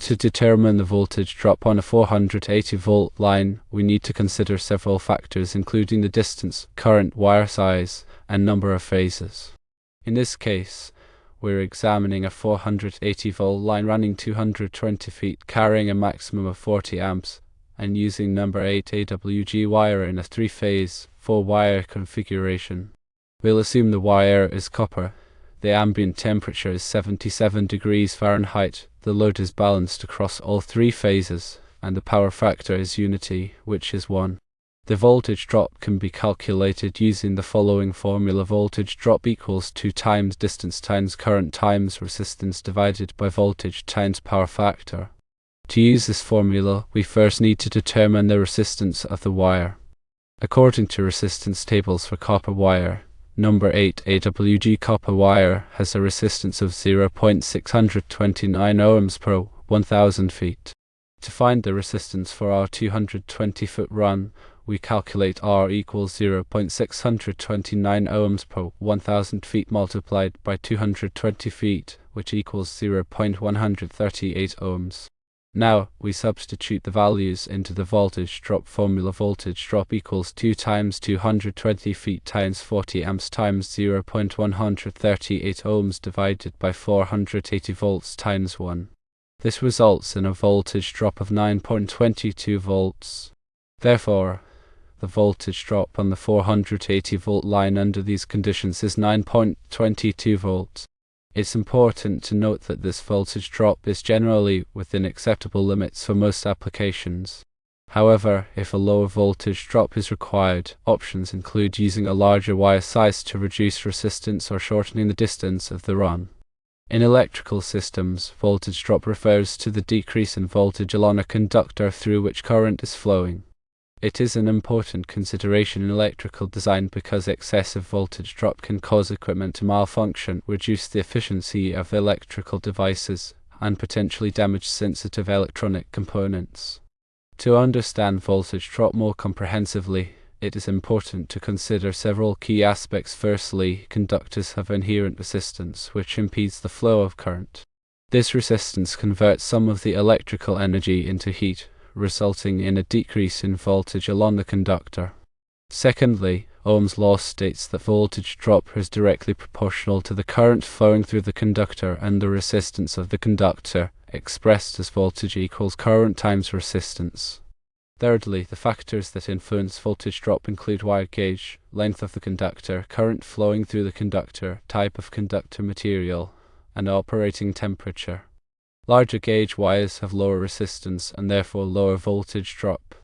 To determine the voltage drop on a 480-volt line, we need to consider several factors including the distance, current, wire size, and number of phases. In this case, we're examining a 480-volt line running 220 feet, carrying a maximum of 40 amps, and using number 8 AWG wire in a 3-phase, 4-wire configuration. We'll assume the wire is copper. The ambient temperature is 77 degrees Fahrenheit, the load is balanced across all 3 phases, and the power factor is unity, which is 1. The voltage drop can be calculated using the following formula. Voltage drop equals 2 times distance times current times resistance divided by voltage times power factor. To use this formula, we first need to determine the resistance of the wire. According to resistance tables for copper wire, number 8 AWG copper wire has a resistance of 0.629 ohms per 1000 feet. To find the resistance for our 220-foot run, we calculate R equals 0.629 ohms per 1000 feet multiplied by 220 feet, which equals 0.138 ohms. Now, we substitute the values into the voltage drop formula. Voltage drop equals 2 times 220 feet times 40 amps times 0.138 ohms divided by 480 volts times 1. This results in a voltage drop of 9.22 volts. Therefore, the voltage drop on the 480-volt line under these conditions is 9.22 volts. It's important to note that this voltage drop is generally within acceptable limits for most applications. However, if a lower voltage drop is required, options include using a larger wire size to reduce resistance or shortening the distance of the run. In electrical systems, voltage drop refers to the decrease in voltage along a conductor through which current is flowing. It is an important consideration in electrical design because excessive voltage drop can cause equipment to malfunction, reduce the efficiency of electrical devices, and potentially damage sensitive electronic components. To understand voltage drop more comprehensively, it is important to consider several key aspects. Firstly, conductors have inherent resistance, which impedes the flow of current. This resistance converts some of the electrical energy into heat, resulting in a decrease in voltage along the conductor. Secondly, Ohm's law states that voltage drop is directly proportional to the current flowing through the conductor and the resistance of the conductor, expressed as voltage equals current times resistance. Thirdly, the factors that influence voltage drop include wire gauge, length of the conductor, current flowing through the conductor, type of conductor material, and operating temperature. Larger gauge wires have lower resistance and therefore lower voltage drop.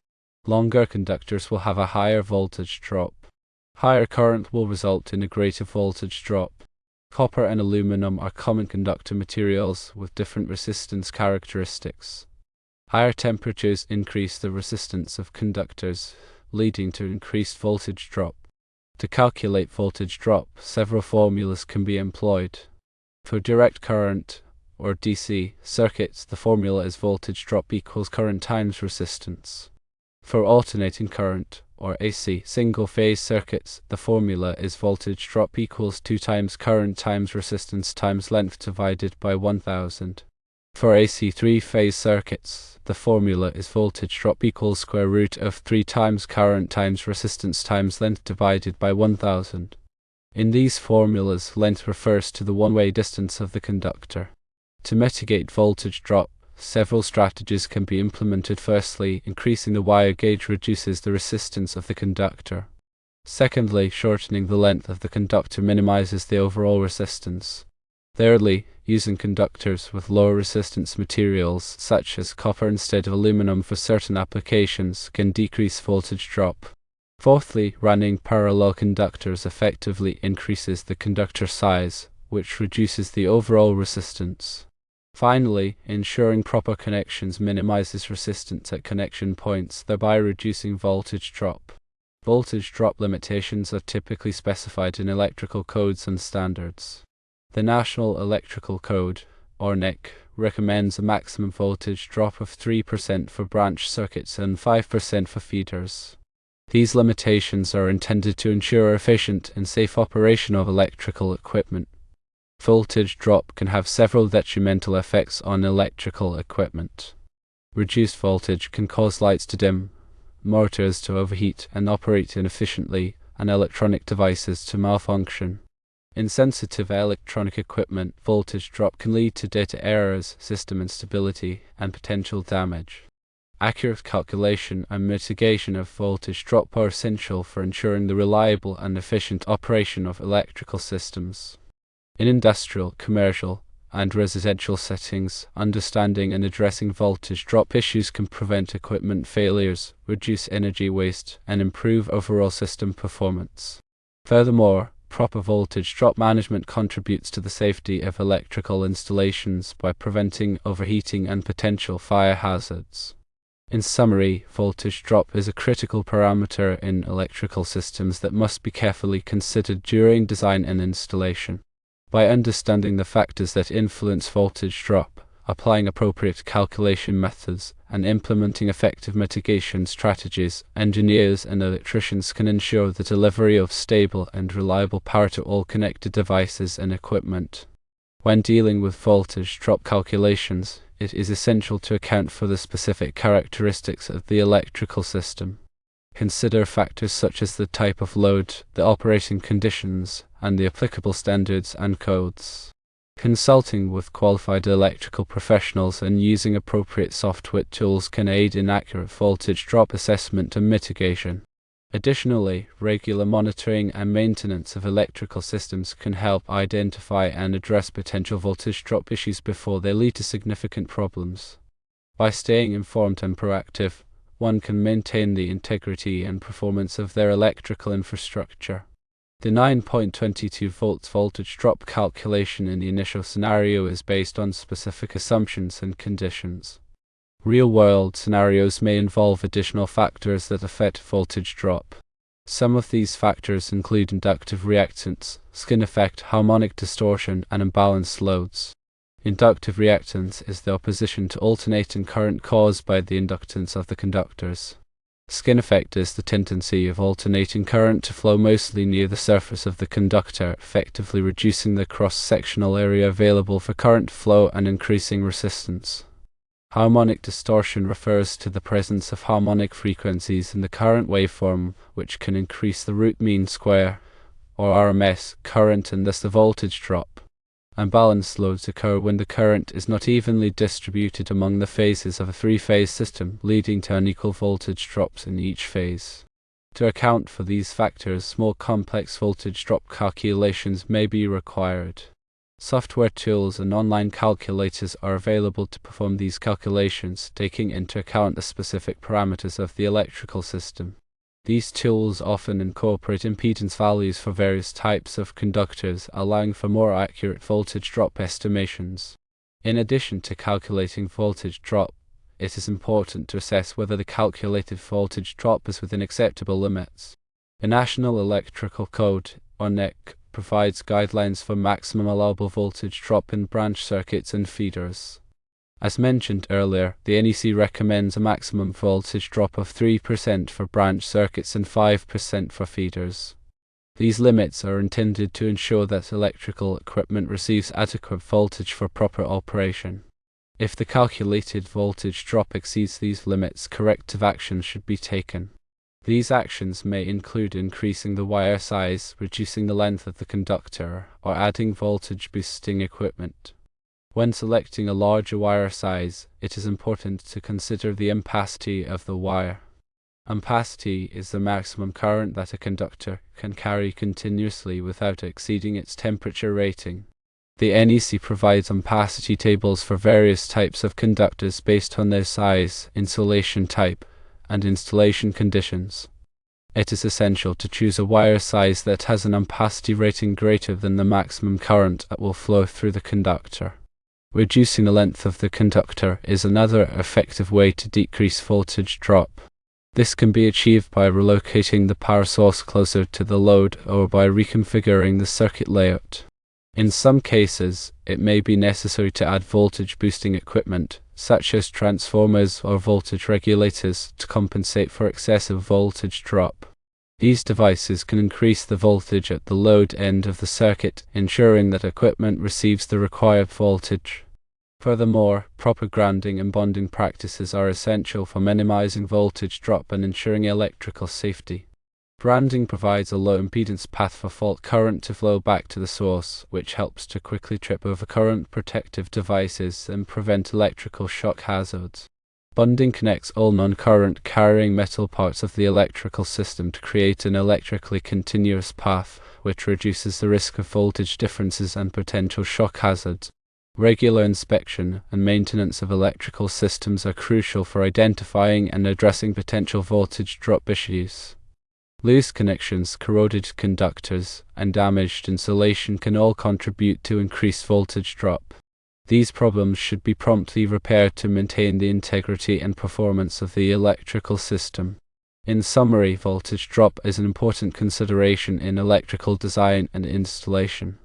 Longer conductors will have a higher voltage drop. Higher current will result in a greater voltage drop. Copper and aluminum are common conductor materials with different resistance characteristics. Higher temperatures increase the resistance of conductors, leading to increased voltage drop. To calculate voltage drop, several formulas can be employed. For direct current, or DC, circuits, the formula is voltage drop equals current times resistance. For alternating current, or AC, single-phase circuits, the formula is voltage drop equals 2 times current times resistance times length divided by 1000. For AC 3-phase circuits, the formula is voltage drop equals square root of 3 times current times resistance times length divided by 1000. In these formulas, length refers to the one-way distance of the conductor. To mitigate voltage drop, several strategies can be implemented. Firstly, increasing the wire gauge reduces the resistance of the conductor. Secondly, shortening the length of the conductor minimizes the overall resistance. Thirdly, using conductors with lower resistance materials, such as copper instead of aluminum for certain applications, can decrease voltage drop. Fourthly, running parallel conductors effectively increases the conductor size, which reduces the overall resistance. Finally, ensuring proper connections minimizes resistance at connection points, thereby reducing voltage drop. Voltage drop limitations are typically specified in electrical codes and standards. The National Electrical Code, or NEC, recommends a maximum voltage drop of 3% for branch circuits and 5% for feeders. These limitations are intended to ensure efficient and safe operation of electrical equipment. Voltage drop can have several detrimental effects on electrical equipment. Reduced voltage can cause lights to dim, motors to overheat and operate inefficiently, and electronic devices to malfunction. In sensitive electronic equipment, voltage drop can lead to data errors, system instability, and potential damage. Accurate calculation and mitigation of voltage drop are essential for ensuring the reliable and efficient operation of electrical systems. In industrial, commercial, and residential settings, understanding and addressing voltage drop issues can prevent equipment failures, reduce energy waste, and improve overall system performance. Furthermore, proper voltage drop management contributes to the safety of electrical installations by preventing overheating and potential fire hazards. In summary, voltage drop is a critical parameter in electrical systems that must be carefully considered during design and installation. By understanding the factors that influence voltage drop, applying appropriate calculation methods, and implementing effective mitigation strategies, engineers and electricians can ensure the delivery of stable and reliable power to all connected devices and equipment. When dealing with voltage drop calculations, it is essential to account for the specific characteristics of the electrical system. Consider factors such as the type of load, the operating conditions, and the applicable standards and codes. Consulting with qualified electrical professionals and using appropriate software tools can aid in accurate voltage drop assessment and mitigation. Additionally, regular monitoring and maintenance of electrical systems can help identify and address potential voltage drop issues before they lead to significant problems. By staying informed and proactive, one can maintain the integrity and performance of their electrical infrastructure. The 9.22 volts voltage drop calculation in the initial scenario is based on specific assumptions and conditions. Real-world scenarios may involve additional factors that affect voltage drop. Some of these factors include inductive reactance, skin effect, harmonic distortion, and imbalanced loads. Inductive reactance is the opposition to alternating current caused by the inductance of the conductors. Skin effect is the tendency of alternating current to flow mostly near the surface of the conductor, effectively reducing the cross-sectional area available for current flow and increasing resistance. Harmonic distortion refers to the presence of harmonic frequencies in the current waveform, which can increase the root mean square, or RMS, current and thus the voltage drop. Unbalanced loads occur when the current is not evenly distributed among the phases of a three-phase system, leading to unequal voltage drops in each phase. To account for these factors, more complex voltage drop calculations may be required. Software tools and online calculators are available to perform these calculations, taking into account the specific parameters of the electrical system. These tools often incorporate impedance values for various types of conductors, allowing for more accurate voltage drop estimations. In addition to calculating voltage drop, it is important to assess whether the calculated voltage drop is within acceptable limits. The National Electrical Code, or NEC, provides guidelines for maximum allowable voltage drop in branch circuits and feeders. As mentioned earlier, the NEC recommends a maximum voltage drop of 3% for branch circuits and 5% for feeders. These limits are intended to ensure that electrical equipment receives adequate voltage for proper operation. If the calculated voltage drop exceeds these limits, corrective action should be taken. These actions may include increasing the wire size, reducing the length of the conductor, or adding voltage boosting equipment. When selecting a larger wire size, it is important to consider the ampacity of the wire. Ampacity is the maximum current that a conductor can carry continuously without exceeding its temperature rating. The NEC provides ampacity tables for various types of conductors based on their size, insulation type, and installation conditions. It is essential to choose a wire size that has an ampacity rating greater than the maximum current that will flow through the conductor. Reducing the length of the conductor is another effective way to decrease voltage drop. This can be achieved by relocating the power source closer to the load or by reconfiguring the circuit layout. In some cases, it may be necessary to add voltage boosting equipment, such as transformers or voltage regulators, to compensate for excessive voltage drop. These devices can increase the voltage at the load end of the circuit, ensuring that equipment receives the required voltage. Furthermore, proper grounding and bonding practices are essential for minimizing voltage drop and ensuring electrical safety. Grounding provides a low impedance path for fault current to flow back to the source, which helps to quickly trip over current protective devices and prevent electrical shock hazards. Bonding connects all non-current carrying metal parts of the electrical system to create an electrically continuous path, which reduces the risk of voltage differences and potential shock hazards. Regular inspection and maintenance of electrical systems are crucial for identifying and addressing potential voltage drop issues. Loose connections, corroded conductors, and damaged insulation can all contribute to increased voltage drop. These problems should be promptly repaired to maintain the integrity and performance of the electrical system. In summary, voltage drop is an important consideration in electrical design and installation.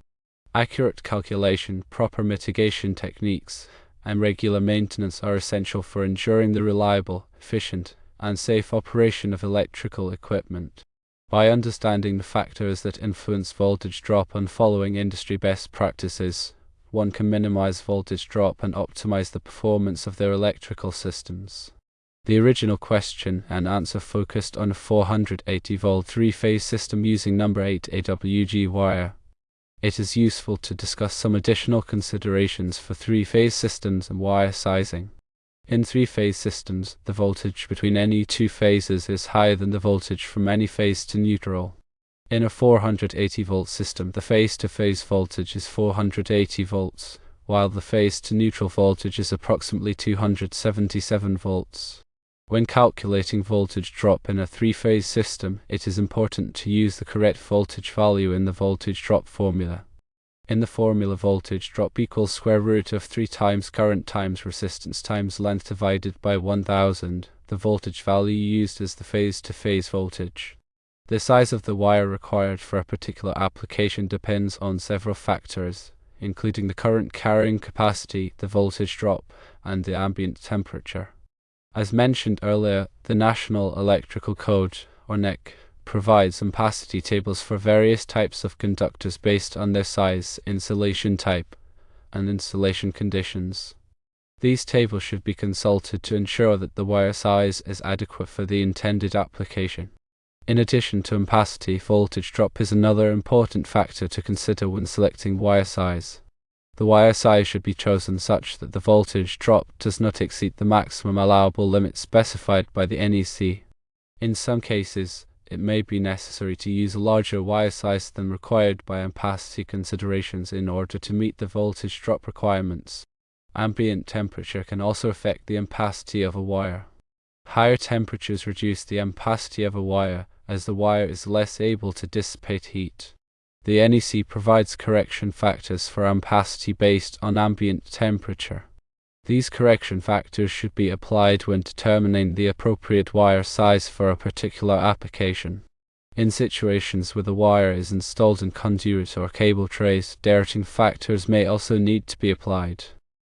Accurate calculation, proper mitigation techniques, and regular maintenance are essential for ensuring the reliable, efficient, and safe operation of electrical equipment. By understanding the factors that influence voltage drop and following industry best practices, one can minimize voltage drop and optimize the performance of their electrical systems. The original question and answer focused on a 480-volt three-phase system using number 8 AWG wire. It is useful to discuss some additional considerations for three-phase systems and wire sizing. In three-phase systems, the voltage between any two phases is higher than the voltage from any phase to neutral. In a 480-volt system, the phase-to-phase voltage is 480 volts, while the phase-to-neutral voltage is approximately 277 volts. When calculating voltage drop in a three-phase system, it is important to use the correct voltage value in the voltage drop formula. In the formula, voltage drop equals square root of 3 times current times resistance times length divided by 1000. The voltage value used is the phase-to-phase voltage. The size of the wire required for a particular application depends on several factors, including the current carrying capacity, the voltage drop, and the ambient temperature. As mentioned earlier, the National Electrical Code, or NEC, provides ampacity tables for various types of conductors based on their size, insulation type, and installation conditions. These tables should be consulted to ensure that the wire size is adequate for the intended application. In addition to ampacity, voltage drop is another important factor to consider when selecting wire size. The wire size should be chosen such that the voltage drop does not exceed the maximum allowable limit specified by the NEC. In some cases, it may be necessary to use a larger wire size than required by ampacity considerations in order to meet the voltage drop requirements. Ambient temperature can also affect the ampacity of a wire. Higher temperatures reduce the ampacity of a wire, as the wire is less able to dissipate heat. The NEC provides correction factors for ampacity based on ambient temperature. These correction factors should be applied when determining the appropriate wire size for a particular application. In situations where the wire is installed in conduit or cable trays, directing factors may also need to be applied.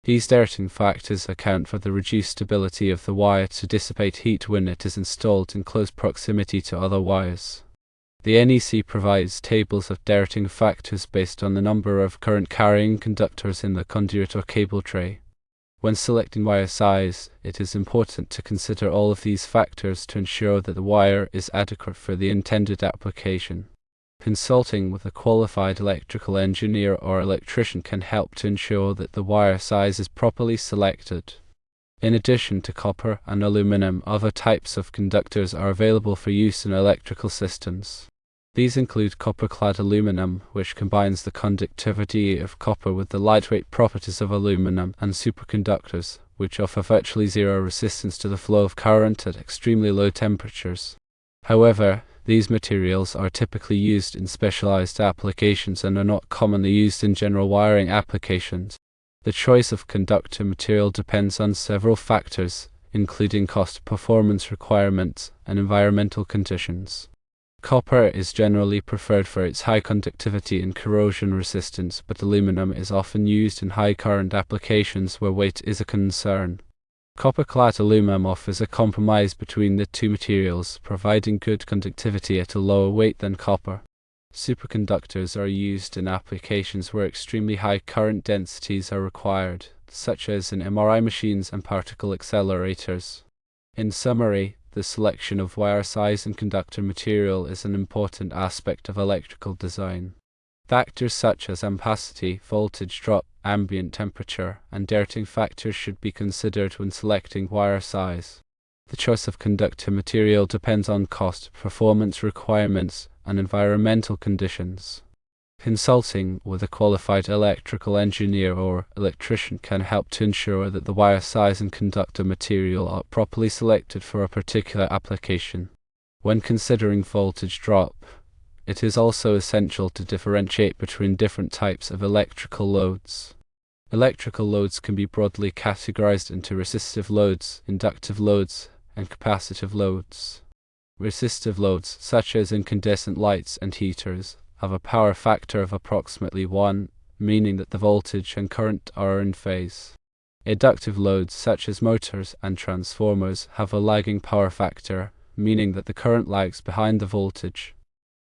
These directing factors account for the reduced ability of the wire to dissipate heat when it is installed in close proximity to other wires. The NEC provides tables of directing factors based on the number of current carrying conductors in the conduit or cable tray. When selecting wire size, it is important to consider all of these factors to ensure that the wire is adequate for the intended application. Consulting with a qualified electrical engineer or electrician can help to ensure that the wire size is properly selected. In addition to copper and aluminum, other types of conductors are available for use in electrical systems. These include copper-clad aluminum, which combines the conductivity of copper with the lightweight properties of aluminum, and superconductors, which offer virtually zero resistance to the flow of current at extremely low temperatures. However, these materials are typically used in specialized applications and are not commonly used in general wiring applications. The choice of conductor material depends on several factors, including cost, performance requirements, and environmental conditions. Copper is generally preferred for its high conductivity and corrosion resistance, but aluminum is often used in high current applications where weight is a concern. Copper-clad aluminum offers a compromise between the two materials, providing good conductivity at a lower weight than copper. Superconductors are used in applications where extremely high current densities are required, such as in MRI machines and particle accelerators. In summary, the selection of wire size and conductor material is an important aspect of electrical design. Factors such as ampacity, voltage drop, ambient temperature, and dating factors should be considered when selecting wire size. The choice of conductor material depends on cost, performance requirements, and environmental conditions. Consulting with a qualified electrical engineer or electrician can help to ensure that the wire size and conductor material are properly selected for a particular application. When considering voltage drop, it is also essential to differentiate between different types of electrical loads. Electrical loads can be broadly categorized into resistive loads, inductive loads, and capacitive loads. Resistive loads, such as incandescent lights and heaters, have a power factor of approximately 1, meaning that the voltage and current are in phase. Inductive loads, such as motors and transformers, have a lagging power factor, meaning that the current lags behind the voltage.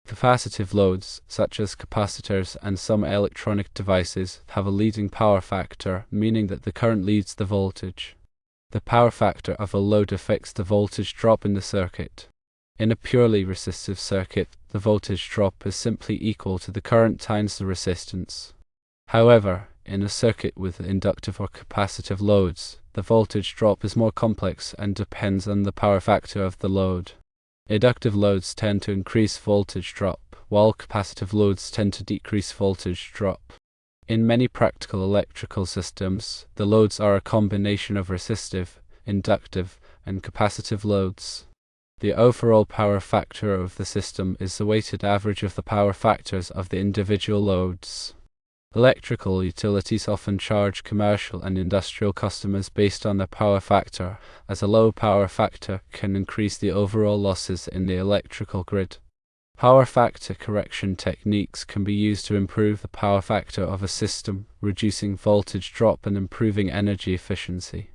Capacitive loads, such as capacitors and some electronic devices, have a leading power factor, meaning that the current leads the voltage. The power factor of a load affects the voltage drop in the circuit. In a purely resistive circuit, the voltage drop is simply equal to the current times the resistance. However, in a circuit with inductive or capacitive loads, the voltage drop is more complex and depends on the power factor of the load. Inductive loads tend to increase voltage drop, while capacitive loads tend to decrease voltage drop. In many practical electrical systems, the loads are a combination of resistive, inductive, and capacitive loads. The overall power factor of the system is the weighted average of the power factors of the individual loads. Electrical utilities often charge commercial and industrial customers based on their power factor, as a low power factor can increase the overall losses in the electrical grid. Power factor correction techniques can be used to improve the power factor of a system, reducing voltage drop and improving energy efficiency.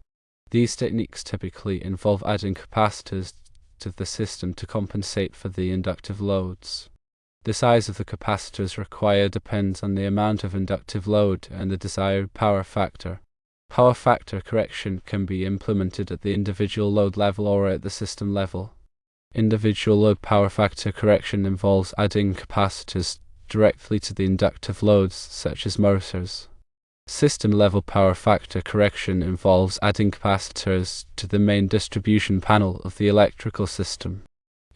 These techniques typically involve adding capacitors to the system to compensate for the inductive loads. The size of the capacitors required depends on the amount of inductive load and the desired power factor. Power factor correction can be implemented at the individual load level or at the system level. Individual load power factor correction involves adding capacitors directly to the inductive loads, such as motors. System-level power factor correction involves adding capacitors to the main distribution panel of the electrical system.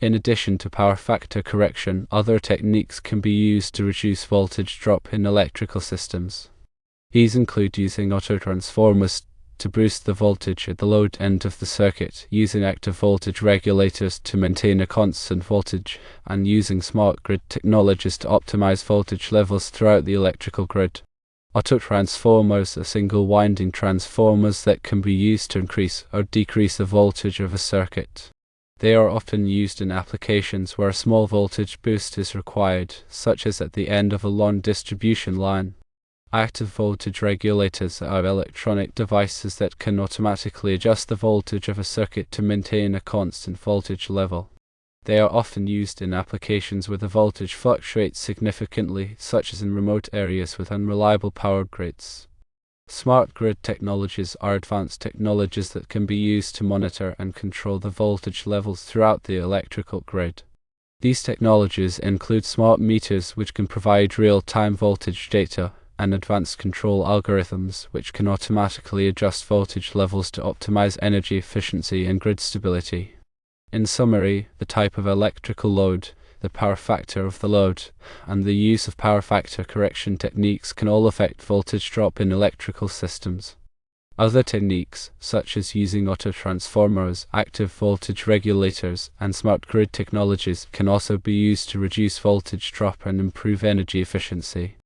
In addition to power factor correction, other techniques can be used to reduce voltage drop in electrical systems. These include using autotransformers to boost the voltage at the load end of the circuit, using active voltage regulators to maintain a constant voltage, and using smart grid technologies to optimize voltage levels throughout the electrical grid. Autotransformers are single-winding transformers that can be used to increase or decrease the voltage of a circuit. They are often used in applications where a small voltage boost is required, such as at the end of a long distribution line. Active voltage regulators are electronic devices that can automatically adjust the voltage of a circuit to maintain a constant voltage level. They are often used in applications where the voltage fluctuates significantly, such as in remote areas with unreliable power grids. Smart grid technologies are advanced technologies that can be used to monitor and control the voltage levels throughout the electrical grid. These technologies include smart meters, which can provide real-time voltage data, and advanced control algorithms, which can automatically adjust voltage levels to optimize energy efficiency and grid stability. In summary, the type of electrical load, the power factor of the load, and the use of power factor correction techniques can all affect voltage drop in electrical systems. Other techniques, such as using autotransformers, active voltage regulators, and smart grid technologies, can also be used to reduce voltage drop and improve energy efficiency.